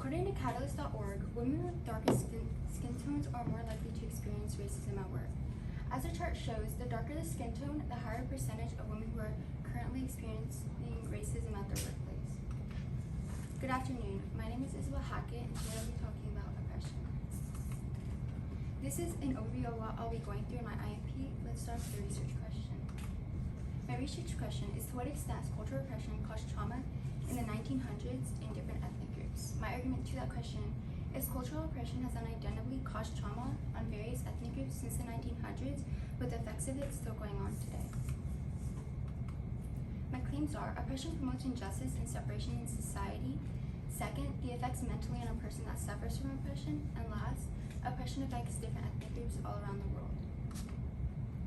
According to Catalyst.org, women with darker skin tones are more likely to experience racism at work. As the chart shows, the darker the skin tone, the higher percentage of women who are currently experiencing racism at their workplace. Good afternoon. My name is Isabel Hackett, and today I'll be talking about oppression. This is an overview of what I'll be going through in my IMP. Let's start with the research question. My research question is, to what extent has cultural oppression caused trauma in the 1900s in different ethnic groups? My argument to that question is cultural oppression has unidentifiably caused trauma on various ethnic groups since the 1900s, with the effects of it still going on today. My claims are: oppression promotes injustice and separation in society. Second, the effects mentally on a person that suffers from oppression. And last, oppression affects different ethnic groups all around the world.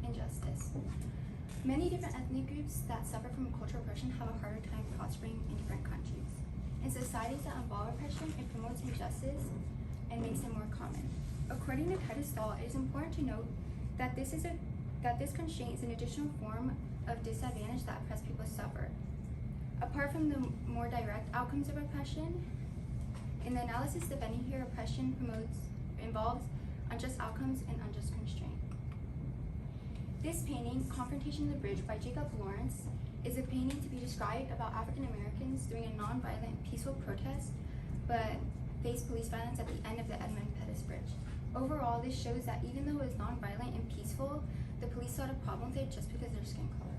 Injustice. Many different ethnic groups that suffer from cultural oppression have a harder time prospering in different countries. In societies that involve oppression, it promotes injustice and makes it more common. According to Titus Stahl, it is important to note that this constraint is an additional form of disadvantage that oppressed people suffer. Apart from the more direct outcomes of oppression, in the analysis defending here, oppression involves unjust outcomes and unjust constraint. This painting, Confrontation of the Bridge by Jacob Lawrence, is a painting to be described about African Americans during a non-violent, peaceful protest, but faced police violence at the end of the Edmund Pettus Bridge. Overall, this shows that even though it was non-violent and peaceful, the police saw a problem with it just because of their skin color.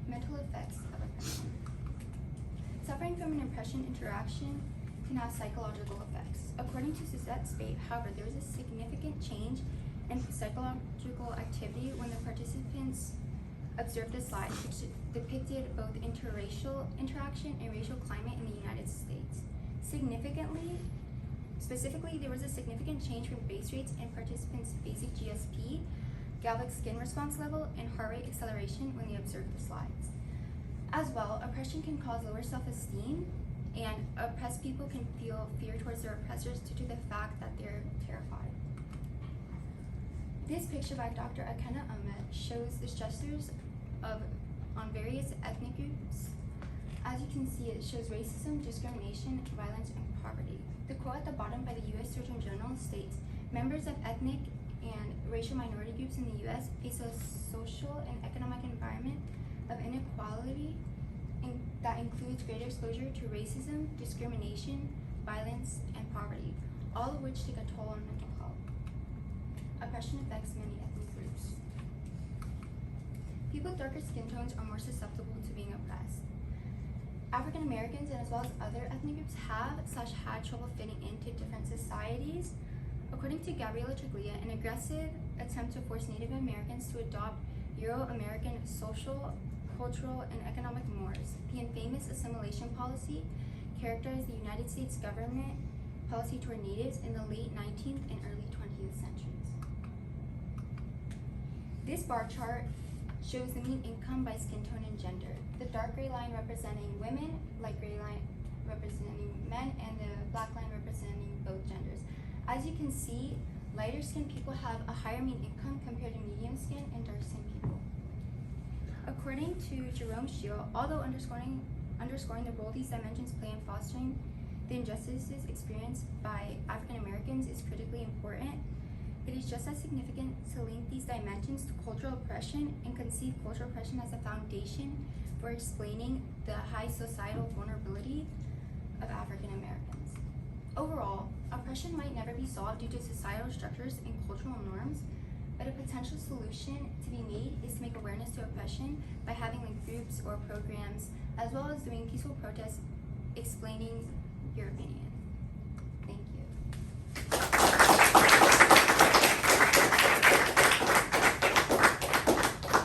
Mental effects of oppression. Suffering from an oppression interaction can have psychological effects. According to Suzette Spate, however, there was a significant change in psychological activity when the participants observed a slide which depicted both interracial interaction and racial climate in the United States. Specifically, there was a significant change from base rates in participants' basic GSP, galvanic skin response level, and heart rate acceleration when they observed the slides. As well, oppression can cause lower self-esteem, and oppressed people can feel fear towards their oppressors due to the fact that they're terrified. This picture by Dr. Akena Ahmed shows the stressors on various ethnic groups. As you can see, it shows racism, discrimination, violence, and poverty. The quote at the bottom by the U.S. Surgeon General states, "Members of ethnic and racial minority groups in the U.S. face a social and economic environment of inequality that includes greater exposure to racism, discrimination, violence, and poverty, all of which take a toll on mental health." Oppression affects many ethnic groups. People with darker skin tones are more susceptible to being oppressed. African Americans, and as well as other ethnic groups, had trouble fitting into different societies. According to Gabriela Triglia, an aggressive attempt to force Native Americans to adopt Euro-American social, cultural, and economic mores, the infamous assimilation policy, characterized the United States government policy toward natives in the late 19th and early 20th centuries. This bar chart shows the mean income by skin tone and gender. The dark gray line representing women, light gray line representing men, and the black line representing both genders. As you can see, lighter skinned people have a higher mean income compared to medium skin and dark skinned people. According to Jerome Shield, although underscoring the role these dimensions play in fostering the injustices experienced by African Americans is critically important, it is just as significant to link these dimensions to cultural oppression and conceive cultural oppression as a foundation for explaining the high societal vulnerability of African Americans. Overall, oppression might never be solved due to societal structures and cultural norms, but a potential solution to be made is to make awareness to oppression by having groups or programs, as well as doing peaceful protests explaining your opinion. Thank you.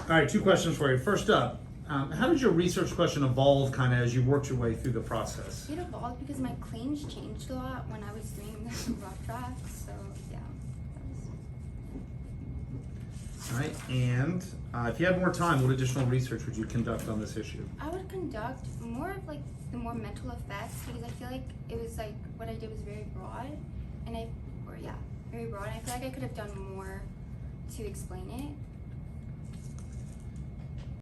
All right, two questions for you. First up, how did your research question evolve kind of as you worked your way through the process? It evolved because my claims changed a lot when I was doing the rough draft, so yeah. All right, and if you had more time, what additional research would you conduct on this issue? I would conduct more of the more mental effects, because I feel like it was what I did was very broad, and very broad. And I feel like I could have done more to explain it.